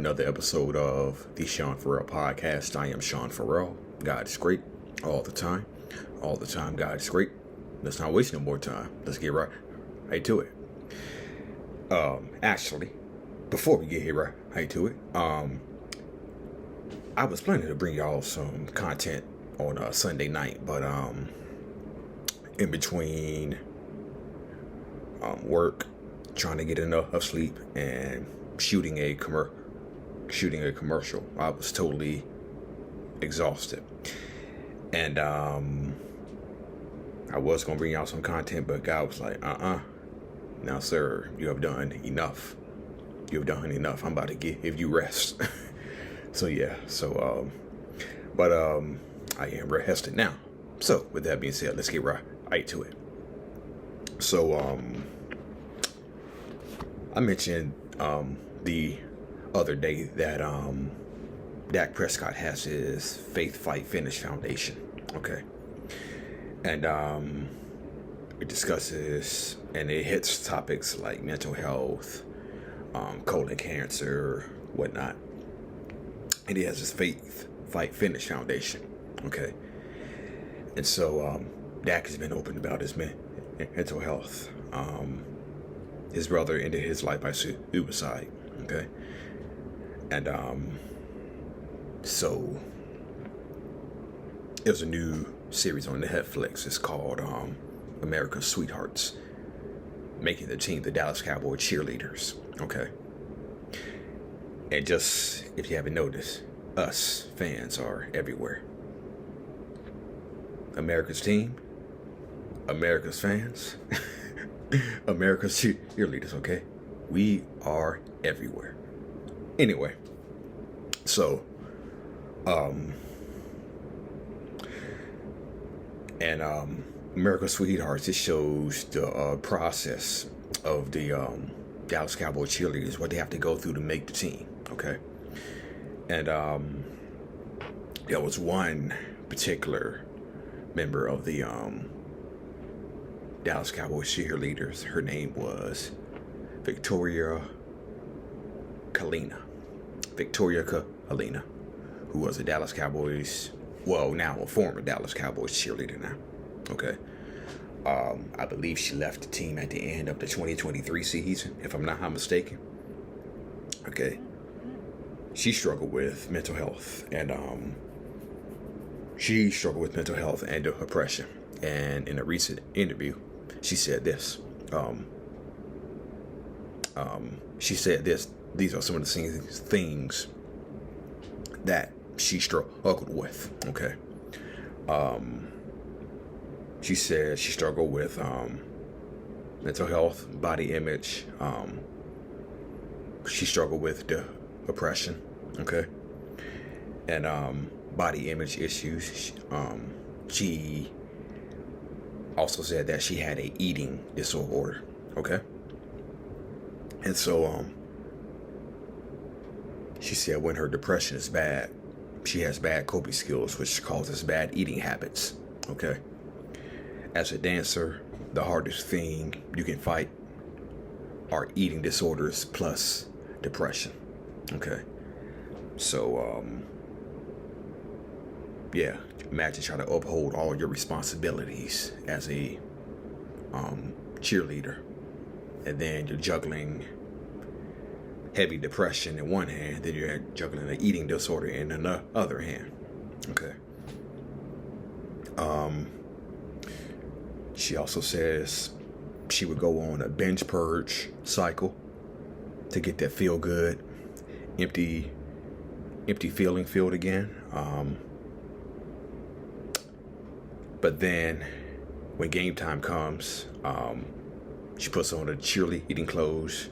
another episode of the Sean Farrell Podcast. I am Sean Farrell. God is great all the time. All the time, God is great. Let's not waste no more time. Let's get right to it. Actually, before we get right to it, I was planning to bring y'all some content on Sunday night, but in between work, trying to get enough sleep, and shooting a commercial, I was totally exhausted. And I was gonna bring y'all some content, but God was like, now sir, you have done enough. I'm about to give you rest. But I am rested now. So with that being said, let's get right to it. So I mentioned the other day that Dak Prescott has his Faith Fight Finish Foundation. Okay. And it discusses and it hits topics like mental health, colon cancer, whatnot. And he has his Faith Fight Finish Foundation. Okay. And so Dak has been open about his mental health. His brother ended his life by suicide. Okay. And so there's a new series on Netflix. It's called America's Sweethearts, making the team the Dallas Cowboys cheerleaders. Okay. And just, if you haven't noticed, us fans are everywhere. America's team, America's fans, America's cheerleaders, okay? We are everywhere. Anyway, so, America's Sweethearts, it shows the process of the Dallas Cowboys cheerleaders, what they have to go through to make the team, okay? And there was one particular member of the Dallas Cowboys cheerleaders. Her name was Victoria Kalina. Who was a Dallas Cowboys, well, now a former Dallas Cowboys cheerleader now. Okay. I believe she left the team at the end of the 2023 season, if I'm not mistaken. Okay. She struggled with mental health, and depression. And in a recent interview, she said this. These are some of the things that she struggled with. Okay. She said she struggled with mental health, body image. She struggled with depression. Okay. And body image issues. She also said that she had a eating disorder. Okay. And so she said when her depression is bad, she has bad coping skills, which causes bad eating habits. Okay. As a dancer, the hardest thing you can fight are eating disorders plus depression. Okay. So, imagine trying to uphold all your responsibilities as a cheerleader, and then you're juggling heavy depression in one hand, then you're juggling an eating disorder in the other hand. Okay. She also says she would go on a binge purge cycle to get that feel good, empty feeling filled again. But then when game time comes, she puts on a cheerleading clothes,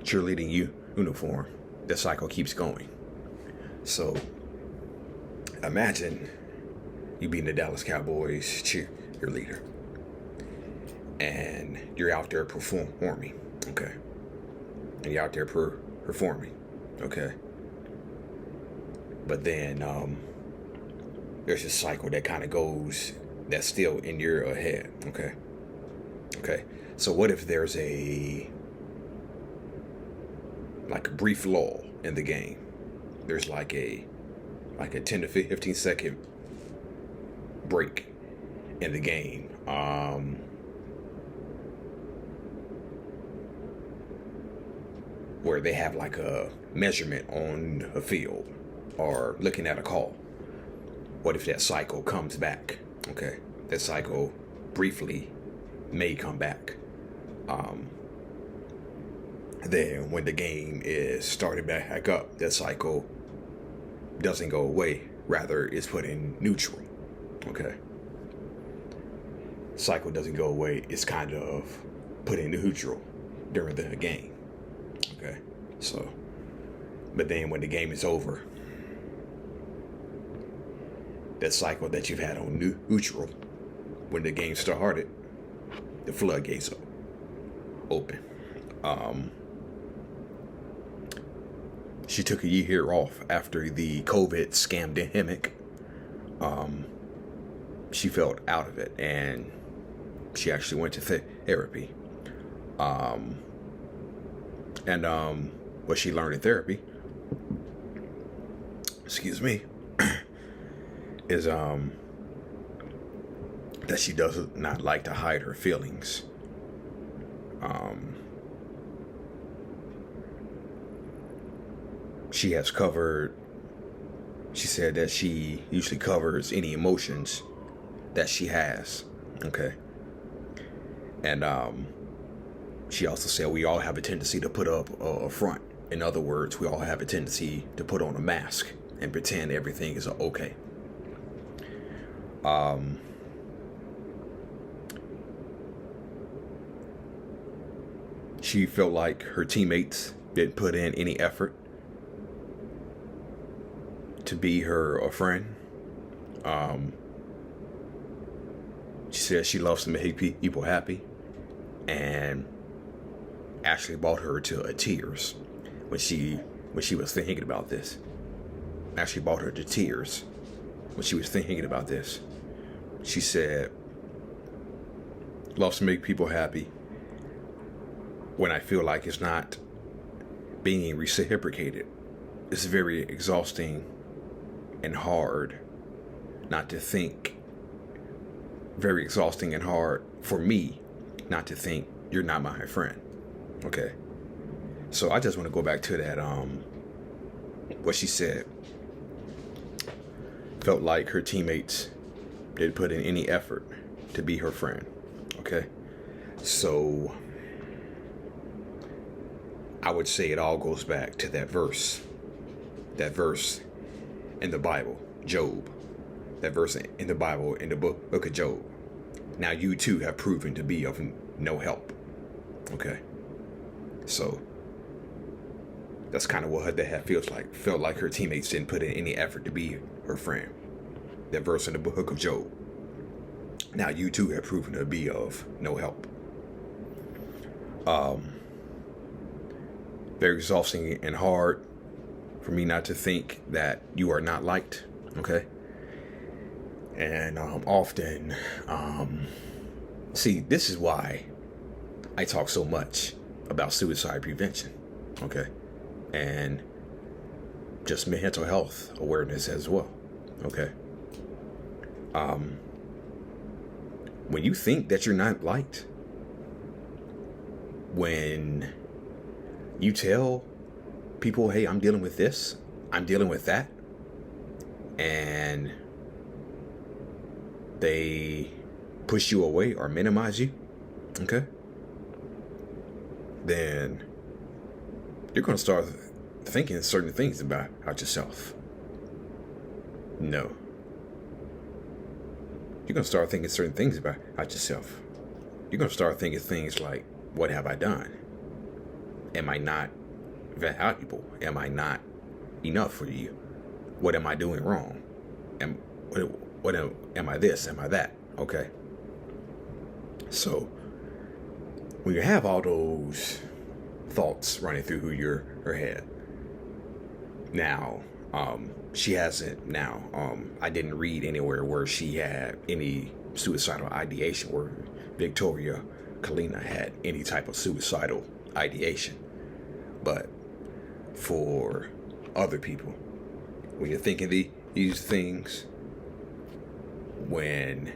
cheerleading uniform. The cycle keeps going. So imagine you being the Dallas Cowboys cheerleader, and you're out there performing. Okay. And you're out there performing. Okay. But then there's a cycle that kind of goes, that's still in your head. Okay. So what if there's a brief lull in the game. There's like a 10 to 15 second break in the game. Where they have like a measurement on a field or looking at a call. What if that cycle comes back? Okay, that cycle briefly may come back. Then when the game is started back up, that cycle doesn't go away. Rather, it's put in neutral. Okay. Cycle doesn't go away. It's kind of put in neutral during the game. Okay. So, but then when the game is over, that cycle that you've had on neutral, when the game started, the floodgates open. She took a year off after the COVID scamdemic. She felt out of it, and she actually went to therapy. What she learned in therapy, excuse me, is that she does not like to hide her feelings. She said that she usually covers any emotions that she has. Okay. And she also said we all have a tendency to put up a front. In other words, we all have a tendency to put on a mask and pretend everything is okay. She felt like her teammates didn't put in any effort to be a friend. She said she loves to make people happy, and actually brought her to tears when she was thinking about this. Actually brought her to tears when she was thinking about this. She said, loves to make people happy when I feel like it's not being reciprocated. It's very exhausting and hard not to think. Very exhausting and hard for me not to think you're not my friend. Okay. So I just want to go back to that, what she said. Felt like her teammates didn't put in any effort to be her friend. Okay. So I would say it all goes back to that verse in the Bible, Job. That verse in the Bible, in the book of Job. Now you too have proven to be of no help. Okay. So that's kind of what that feels like. Felt like her teammates didn't put in any effort to be her friend. That verse in the book of Job. Now you too have proven to be of no help. Very exhausting and hard for me not to think that you are not liked. Okay. And often, see, this is why I talk so much about suicide prevention, okay? And just mental health awareness as well, okay? When you think that you're not liked, when you tell people, hey, I'm dealing with this, I'm dealing with that, and they push you away or minimize you, okay, then you're going to start thinking certain things about yourself. No. You're going to start thinking certain things about yourself. You're going to start thinking things like, what have I done? Am I not valuable? Am I not enough for you? What am I doing wrong? What am I this? Am I that? Okay. So when you have all those thoughts running through her head, now she hasn't. Now I didn't read anywhere where she had any suicidal ideation, where Victoria Kalina had any type of suicidal ideation, but for other people. When you're thinking these things, when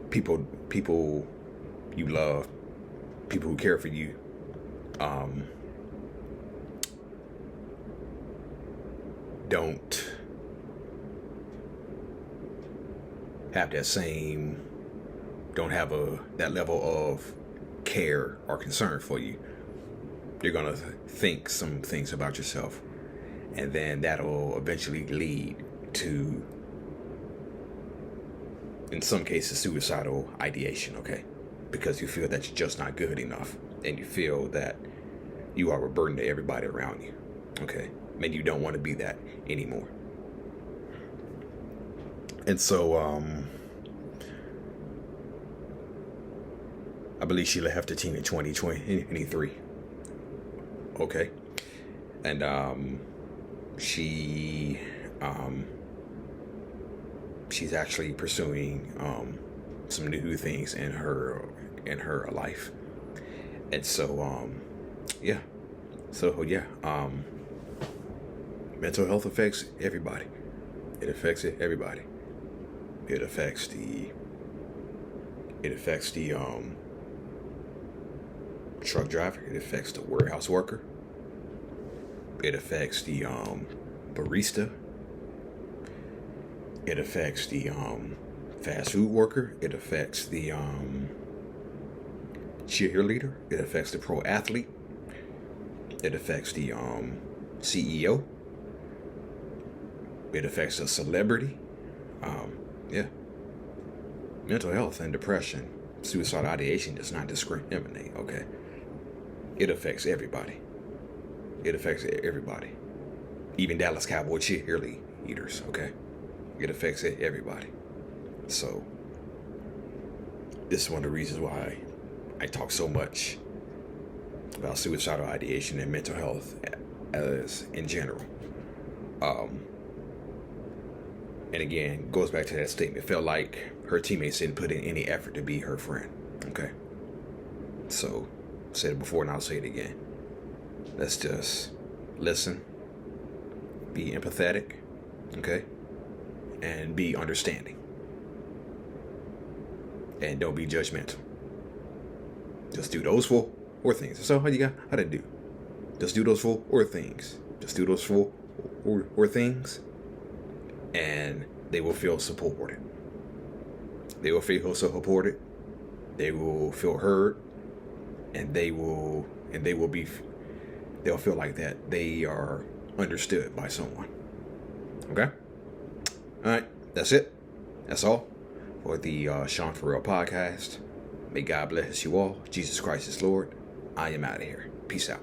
people you love, people who care for you, don't have that level of care or concern for you, you're gonna think some things about yourself, and then that'll eventually lead to, in some cases, suicidal ideation, okay? Because you feel that you're just not good enough, and you feel that you are a burden to everybody around you, okay? And you don't want to be that anymore. And so, I believe she left the team in 2023, okay? And she's actually pursuing some new things in her life. And so mental health affects everybody. It affects everybody. It affects the truck driver. It affects the warehouse worker. It affects the barista. It affects the fast food worker. It affects the cheerleader. It affects the pro athlete. It affects the CEO. It affects a celebrity. Mental health and depression, suicidal ideation does not discriminate, okay? It affects everybody. It affects everybody. Even Dallas Cowboys cheerleaders, okay? It affects everybody. So, this is one of the reasons why I talk so much about suicidal ideation and mental health as in general. And again, goes back to that statement. It felt like her teammates didn't put in any effort to be her friend. Okay. So, I said it before and I'll say it again. Let's just listen, be empathetic, okay, and be understanding. And don't be judgmental. Just do those four things. That's all you got to do. Just do those four things. Just do those four things. And they will feel supported. They will feel supported. They will feel heard, and they'll feel like that they are understood by someone. Okay? All right, that's it. That's all for the Sean Farrell podcast. May God bless you all. Jesus Christ is Lord. I am out of here. Peace out.